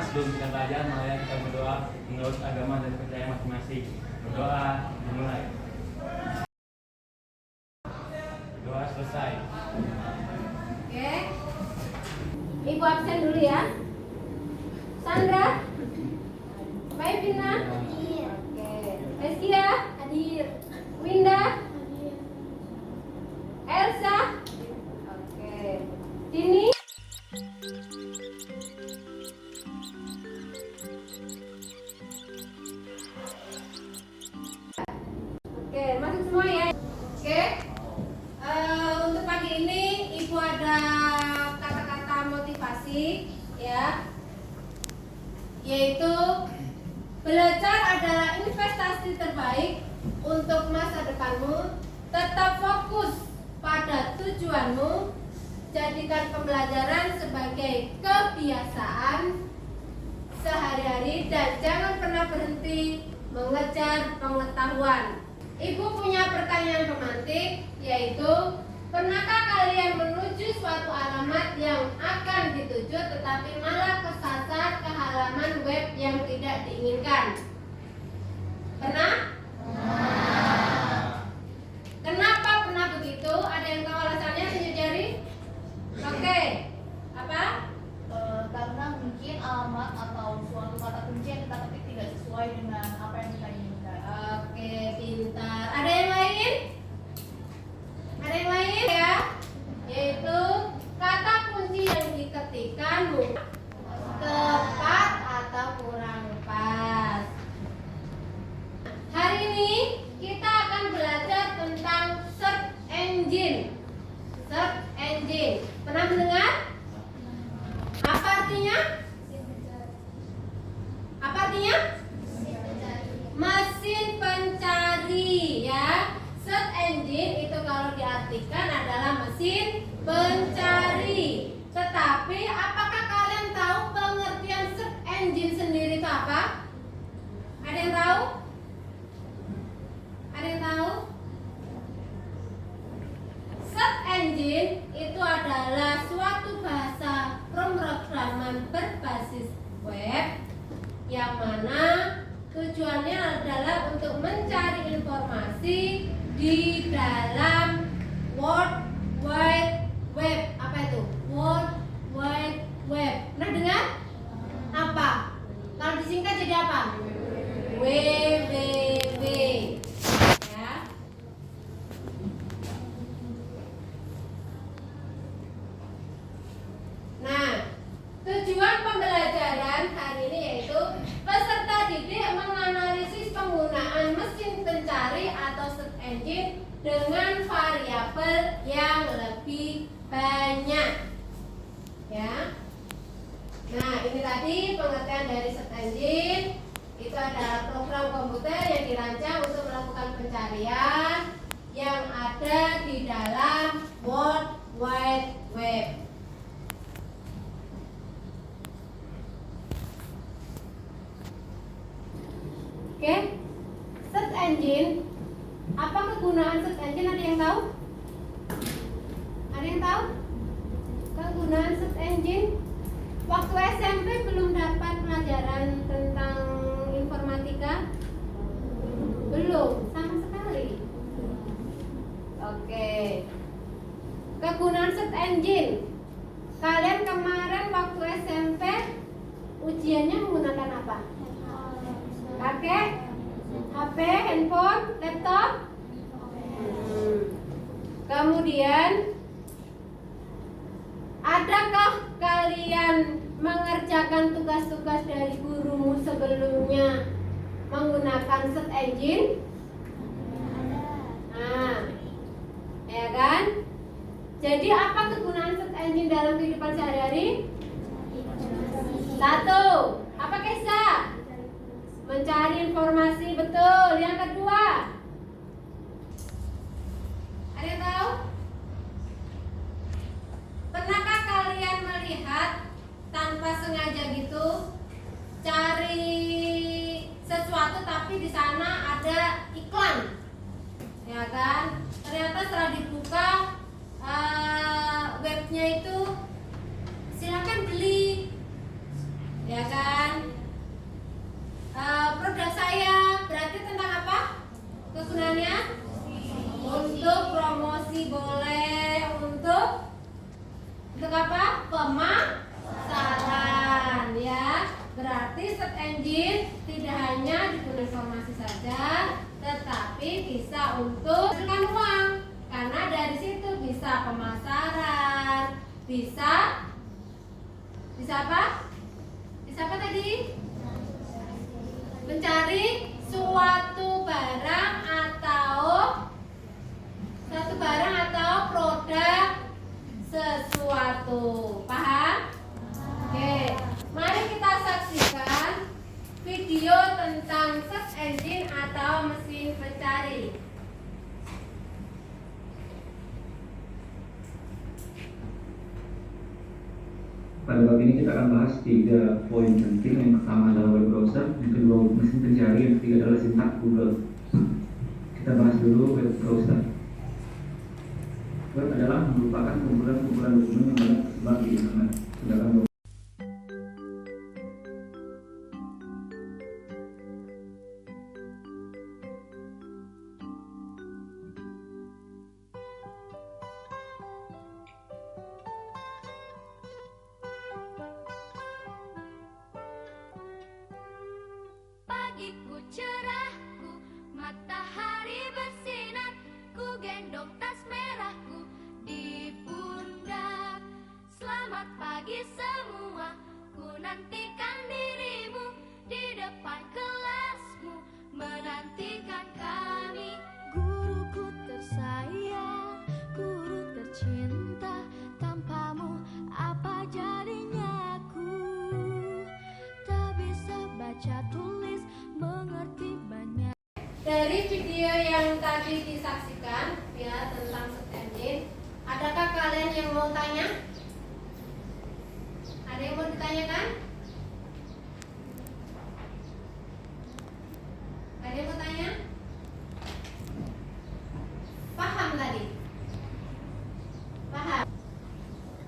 sebelum kita belajar, mari kita berdoa menurut agama dan percaya masing-masing. Berdoa dimulai. Doa selesai. Oke. Ibu absen dulu ya. Sandra, Mbak Evina, Hadir. oke. Reskia, Hadir. Winda, Hadir. Elsa, oke. Dini. Oke, masuk semua ya. Oke. Untuk pagi ini Ibu ada kata-kata motivasi ya, yaitu belajar adalah investasi terbaik untuk masa depanmu. Tetap fokus pada tujuanmu. Jadikan pembelajaran sebagai kebiasaan sehari-hari dan jangan pernah berhenti mengejar pengetahuan. Ibu punya pertanyaan pemantik, yaitu pernahkah kalian menuju suatu alamat yang akan dituju tetapi malah kesasar ke halaman web yang tidak diinginkan? Pernah? Kenapa pernah begitu? Ada yang tahu alasannya? Tunjuk jari. Oke. Apa? Karena mungkin alamat atau suatu kata kunci yang kita ketik tidak sesuai dengan apa yang kita inginkan. Oke, pintar. Ada yang lain? Ada yang lain ya? Yaitu kata kunci yang diketikkan tepat atau kurang pas. Hari ini kita akan belajar tentang search engine. Search engine. Pernah mendengar? Apa artinya? Apa artinya? Mesin pencari ya. Search engine itu kalau diartikan adalah mesin pencari. Tetapi apakah kalian tahu pengertian search engine sendiri itu apa? Ada yang tahu? Ada yang tahu? Search engine itu adalah suatu bahasa pemrograman berbasis web yang mana tujuannya adalah untuk mencari informasi di dalam World Wide Web. Apa itu? World Wide Web. Pernah dengar? Apa? Kalau disingkat jadi apa? www. Ya. Nah, tujuan pembelajaran hari ini yaitu peserta didik menganalisis penggunaan mesin pencari atau search engine dengan variabel yang lebih banyak. Ya. Nah, ini tadi pengertian dari search engine. Itu adalah program komputer yang dirancang untuk melakukan pencarian yang ada di dalam World Wide Web. Oke, search engine. Apa kegunaan search engine? Ada yang tahu? Ada yang tahu? Kegunaan search engine? Waktu SMP belum dapat pelajaran tentang informatika? Belum, sama sekali. Oke. Kegunaan search engine. Kalian kemarin waktu SMP ujiannya menggunakan apa? Pakai HP, handphone, laptop. Kemudian adakah kalian mengerjakan tugas-tugas dari gurumu sebelumnya menggunakan search engine? Nah, ya kan? Jadi apa kegunaan search engine dalam kehidupan sehari-hari? Satu, apa Kesa? Mencari informasi, betul. Yang kedua, ada yang tahu? Pernahkah kalian melihat tanpa sengaja gitu cari sesuatu tapi di sana ada iklan, ya kan? Ternyata setelah dibuka webnya itu silakan beli, ya kan? Untuk apa? Pemasaran ya. Berarti search engine tidak hanya digunakan informasi saja, tetapi bisa untuk menghasilkan uang. Karena dari situ bisa pemasaran, bisa apa? Bisa apa tadi? Mencari suatu barang atau produk sesuatu. Paham? Oke, mari kita saksikan video tentang search engine atau mesin pencari. Pada bab ini kita akan bahas 3 poin penting. Yang pertama adalah web browser, yang kedua mesin pencari, yang ketiga adalah sintak Google. Kita bahas dulu web browser. Web adalah merupakan kumpulan-kumpulan dokumen yang tersebar di internet. Sedangkan pagiku cerahku, matahari bersinar, ku gendong tas merahku di pundak. Selamat pagi semua, ku nantikan dirimu di depan kelasmu, menantikan kami. Guruku tersayang, guru tercinta, tanpamu apa jadinya aku? Tak bisa baca tulis, mengerti banyak. Dari video yang tadi disaksikan ya tentang search engine, adakah kalian yang mau tanya? Ada yang mau ditanyakan? Ada yang mau tanya? Paham tadi? Paham?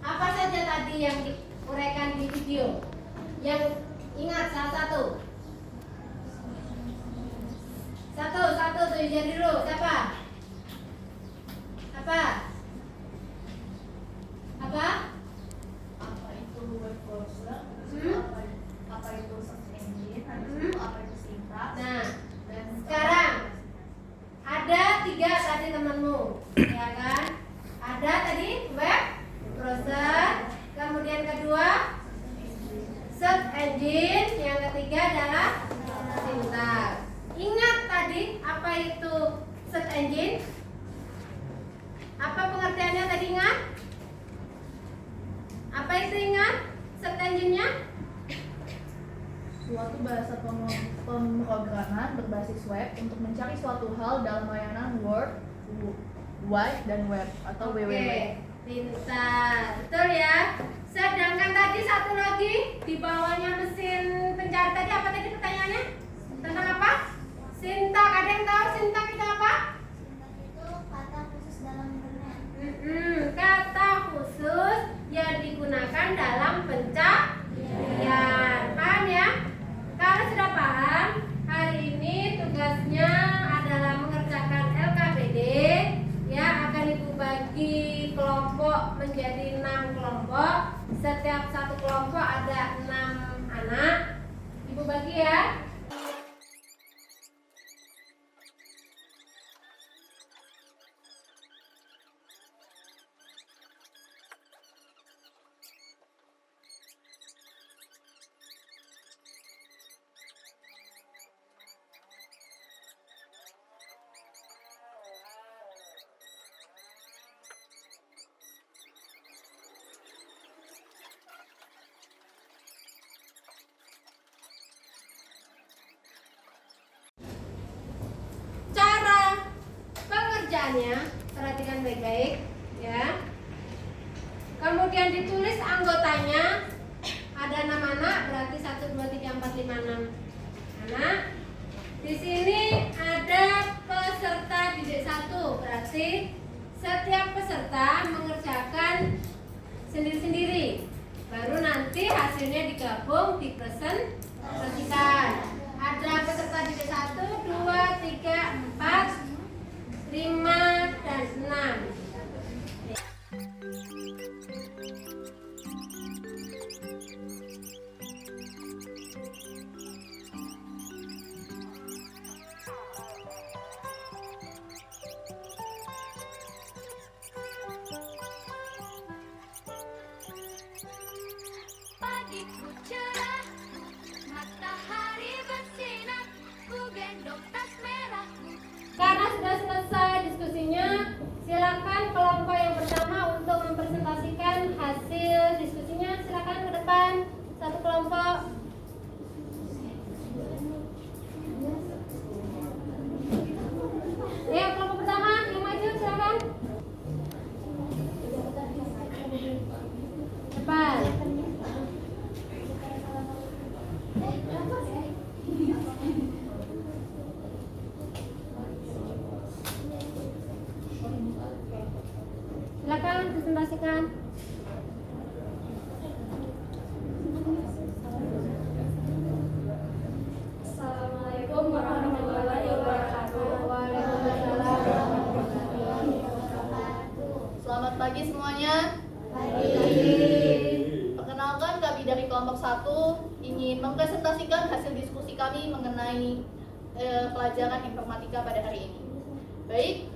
Apa saja tadi yang diuraikan di video? Yang ingat salah satu? Satu tunjuk dulu. Siapa? Apa? Apa itu web browser? Hmm? Apa itu search engine? Habis itu apa itu sintak? Nah, Dan sekarang ada 3 tadi temanmu, ya kan? Ada tadi web browser, kemudian kedua search engine, yang ketiga adalah sintak. Ingat tadi apa itu search engine? Apa pengertiannya tadi ingat? Apa itu ingat? Search engine-nya? suatu bahasa pemrograman berbasis web untuk mencari suatu hal dalam layanan World Wide dan Web atau Oke, WWW. pintar. Betul ya. Sedangkan tadi satu lagi di bawahnya mesin pencari tadi apa tadi pertanyaannya? Tentang apa? Sintak. Ada yang tahu sintak itu apa? Itu kata khusus dalam internet. Kata khusus yang digunakan dalam pencarian. Paham ya? Kalau sudah paham, hari ini tugasnya adalah mengerjakan LKPD. Ya, akan Ibu bagi kelompok menjadi 6 kelompok. Setiap satu kelompok ada 6 anak. Ibu bagi ya. Cara pengerjaannya perhatikan baik-baik ya. Kemudian ditulis anggotanya, ada 6 anak, berarti 1, 2, 3, 4, 5, 6 anak. Di sini ada peserta didik 1, berarti setiap peserta mengerjakan sendiri-sendiri. Baru nanti hasilnya digabung dipresentasikan. Ada peserta didik 1, 2, 3, 4, 5, dan 6. pagiku cerah, matahari bersinar, ku gendong tas merahku. Karena sudah selesai diskusinya, silakan kelompok yang pertama untuk mempresentasikan hasil diskusinya. Silakan ke depan, satu kelompok. Ya, kelompok pertama yang maju silakan. Depan. Silakan presentasikan. Assalamualaikum warahmatullahi wabarakatuh. Waalaikumsalam warahmatullahi wabarakatuh. Selamat pagi semuanya. Perkenalkan, kami dari kelompok 1 ingin mempresentasikan hasil diskusi kami mengenai pelajaran informatika pada hari ini. Baik,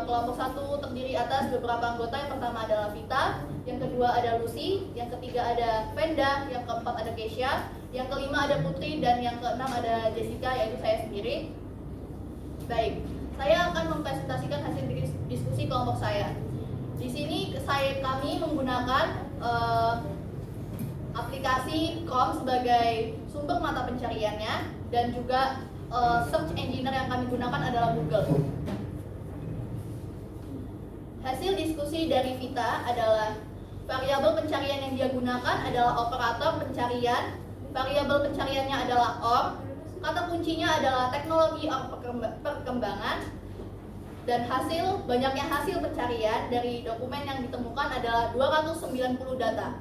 kelompok 1 terdiri atas beberapa anggota. Yang pertama adalah Vita, yang kedua ada Lucy, yang ketiga ada Venda, yang keempat ada Keisha, yang kelima ada Putri, dan yang keenam ada Jessica, yaitu saya sendiri. Baik, saya akan mempresentasikan hasil diskusi kelompok saya. Di sini kami menggunakan aplikasi Chrome sebagai sumber mata pencariannya, dan juga search engine yang kami gunakan adalah Google. Hasil diskusi dari Vita adalah variabel pencarian yang dia gunakan adalah operator pencarian, variabel pencariannya adalah OR, kata kuncinya adalah teknologi OR perkembangan, dan banyaknya hasil pencarian dari dokumen yang ditemukan adalah 290 data.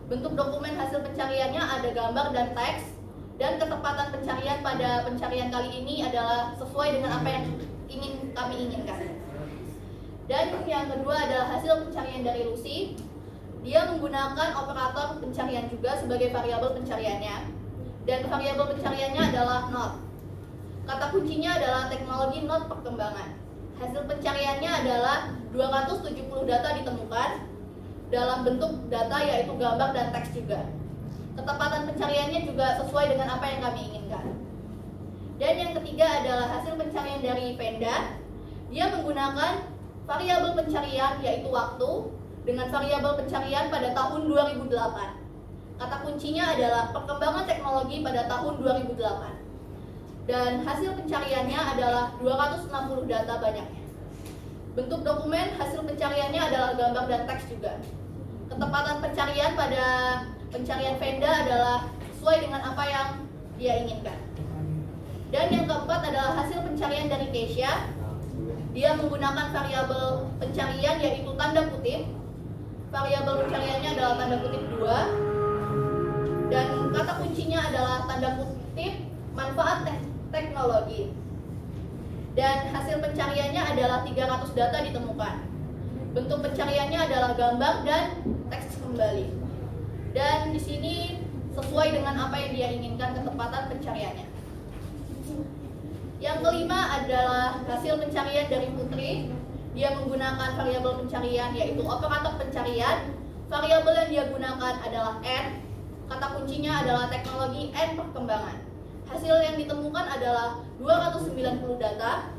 Bentuk dokumen hasil pencariannya ada gambar dan teks, dan ketepatan pencarian pada pencarian kali ini adalah sesuai dengan apa yang kami inginkan. Dan yang kedua adalah hasil pencarian dari Lucy. Dia menggunakan operator pencarian juga sebagai variabel pencariannya, dan variabel pencariannya adalah not. Kata kuncinya adalah teknologi not perkembangan. Hasil pencariannya adalah 270 data ditemukan dalam bentuk data yaitu gambar dan teks juga. Ketepatan pencariannya juga sesuai dengan apa yang kami inginkan. Dan yang ketiga adalah hasil pencarian dari Venda. Dia menggunakan variabel pencarian yaitu waktu dengan variabel pencarian pada tahun 2008. Kata kuncinya adalah perkembangan teknologi pada tahun 2008. Dan hasil pencariannya adalah 260 data banyaknya. Bentuk dokumen hasil pencariannya adalah gambar dan teks juga. Ketepatan pencarian pada pencarian Venda adalah sesuai dengan apa yang dia inginkan. Dan yang keempat adalah hasil pencarian dari Keisha. Dia menggunakan variabel pencarian yaitu tanda kutip. Variabel pencariannya adalah tanda kutip 2. Dan kata kuncinya adalah tanda kutip manfaat teknologi. Dan hasil pencariannya adalah 300 data ditemukan. Bentuk pencariannya adalah gambar dan teks kembali. Dan di sini sesuai dengan apa yang dia inginkan ketepatan pencariannya. Yang kelima adalah hasil pencarian dari Putri. Dia menggunakan variabel pencarian yaitu operator pencarian. Variabel yang dia gunakan adalah N. Kata kuncinya adalah teknologi N perkembangan. Hasil yang ditemukan adalah 290 data.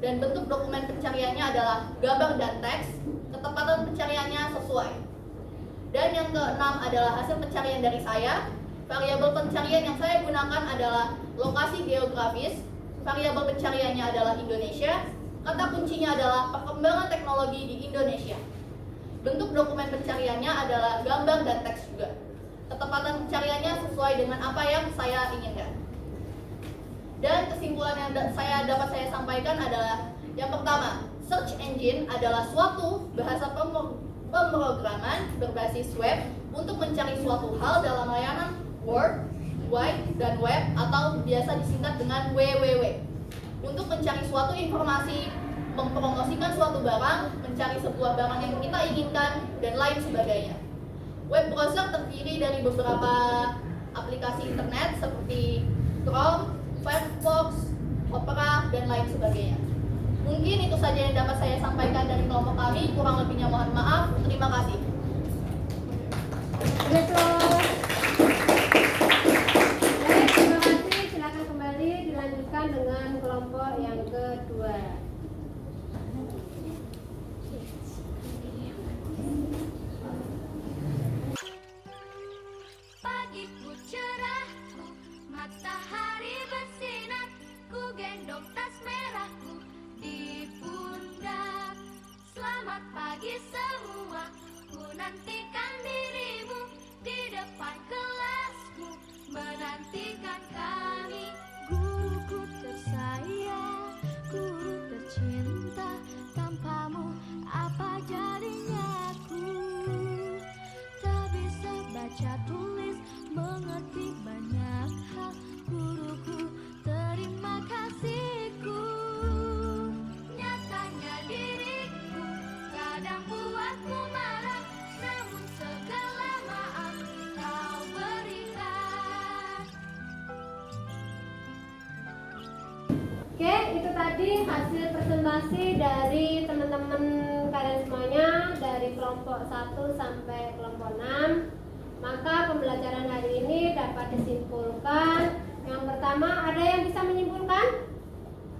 Dan bentuk dokumen pencariannya adalah gambar dan teks. Ketepatan pencariannya sesuai. Dan yang keenam adalah hasil pencarian dari saya. Variabel pencarian yang saya gunakan adalah lokasi geografis. Variabel pencariannya adalah Indonesia. Kata kuncinya adalah perkembangan teknologi di Indonesia. Bentuk dokumen pencariannya adalah gambar dan teks juga. Ketepatan pencariannya sesuai dengan apa yang saya inginkan. Dan kesimpulan yang dapat saya sampaikan adalah yang pertama, search engine adalah suatu bahasa pemrograman berbasis web untuk mencari suatu hal dalam layanan World Wide dan web atau biasa disingkat dengan WWW. Untuk mencari suatu informasi, mempromosikan suatu barang, mencari sebuah barang yang kita inginkan, dan lain sebagainya. Web browser terdiri dari beberapa aplikasi internet seperti Chrome, Firefox, Opera, dan lain sebagainya. Mungkin itu saja yang dapat saya sampaikan dari kelompok kami. Kurang lebihnya mohon maaf. Terima kasih. Betul. baca tulis, mengerti banyak hal. Guruku, terima kasihku. Nyatanya diriku kadang buatmu marah, namun segala maaf kau berikan. Oke, itu tadi hasil presentasi dari teman-teman kalian semuanya dari kelompok 1 sampai kelompok 6. Maka pembelajaran hari ini dapat disimpulkan. Yang pertama, ada yang bisa menyimpulkan?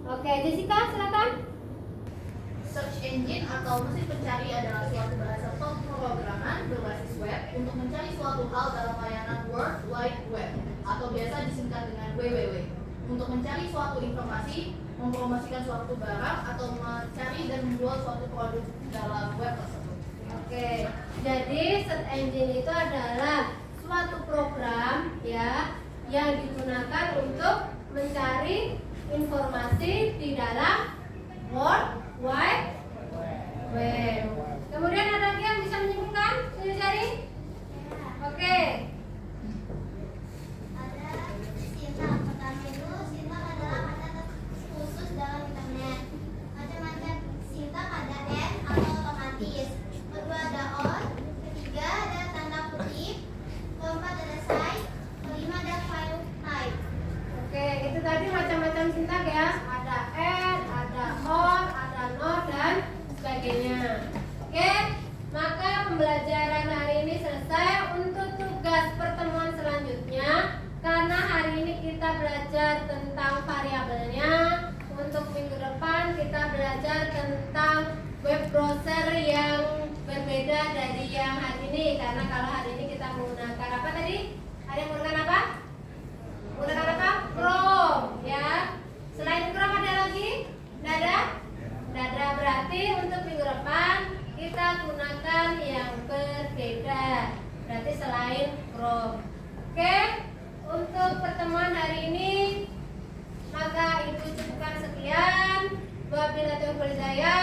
Oke, Jessica silakan. Search engine atau mesin pencari adalah suatu bahasa pemrograman berbasis web untuk mencari suatu hal dalam layanan World Wide Web atau biasa disingkat dengan WWW. Untuk mencari suatu informasi, mempromosikan suatu barang, atau mencari dan menjual suatu produk dalam web tersebut. Oke, jadi search engine itu adalah suatu program ya yang digunakan untuk mencari informasi di dalam World Wide Web. Kemudian ada lagi yang bisa menyimpulkan? Sudah cari? Oke. Ada Sinta. Pertama itu Sinta adalah kata khusus dalam internet. Macam-macam Sinta ada N atau otomatis. Kedua ada on. Ketiga ada tanda kutip. Keempat ada site. Kelima ada file type. Oke, itu tadi macam-macam sintak ya. Ada and, ada or, ada not dan sebagainya. Oke, maka pembelajaran hari ini selesai. Untuk tugas pertemuan selanjutnya, karena hari ini kita belajar tentang variabelnya, untuk minggu depan kita belajar tentang web browser yang berbeda dari yang hari ini. Karena kalau hari ini kita menggunakan apa tadi? Ada yang menggunakan apa? Menggunakan apa? Chrome ya. Selain Chrome ada lagi? Tidak ada? Tidak ada, berarti untuk minggu depan kita gunakan yang berbeda. Berarti selain Chrome. Oke, untuk pertemuan hari ini maka Ibu cukupkan sekian. Wabillahi taufiq wal hidayah.